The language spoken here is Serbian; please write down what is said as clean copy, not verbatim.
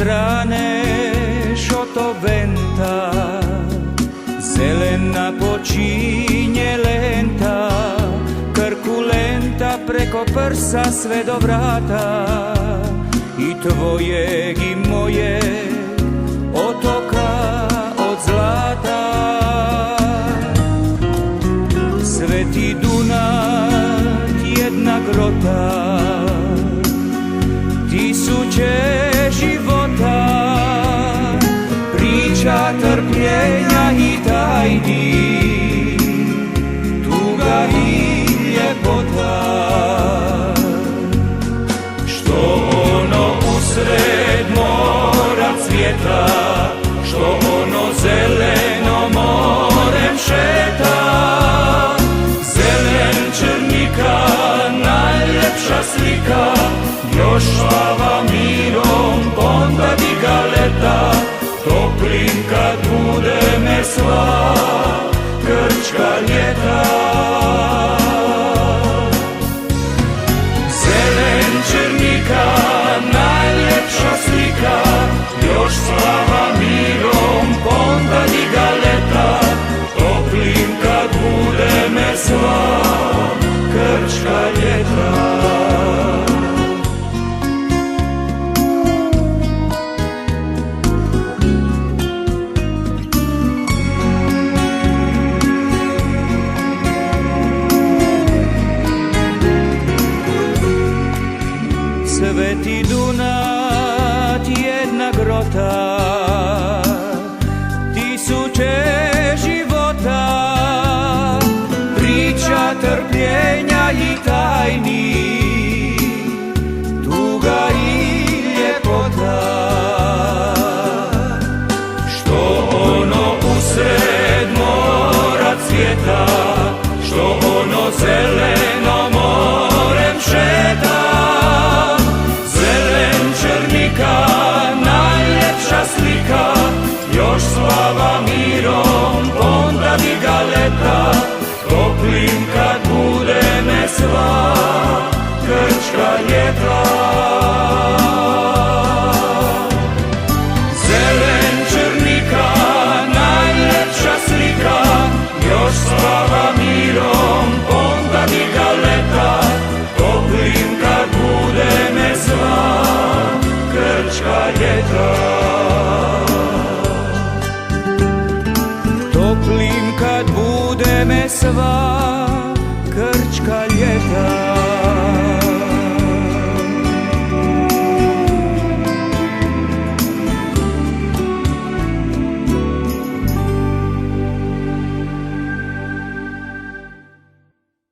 strane što venta, zelena počinje lenta, krkulenta preko prsa sve do vrata, i tvojeg i mojeg otoka od zlata. Sveti Dunav, jedna grota, tisuće života, priča trpljenja i tajni, tuga i ljepota. Što ono usred mora cvjeta, što ono zeleno morem šeta, zelen črnika, najljepša slika, još slava mirom, onda bi ga leta, toplim kad bude me sva grčka ljeta. Zelen črnika, najljepša slika, još slava mirom, onda bi ga leta, toplim kad bude me sva grčka ljeta. Sveti Dunav, jedna grota, tisuće života, priča trpljenja i tajni, tuga i ljepota. Što ono usred mora cvjeta, što ono zeleno morem šeta, najljepša slika, još slava mirom, onda bi ga leta, toplim kad bude me sva grčka ljeta. Zelen črnika, najljepša slika, još slava mirom, onda bi ga leta, toplim kad bude me sva grčka ljeta. Toplim kad bude me sva grčka ljeta.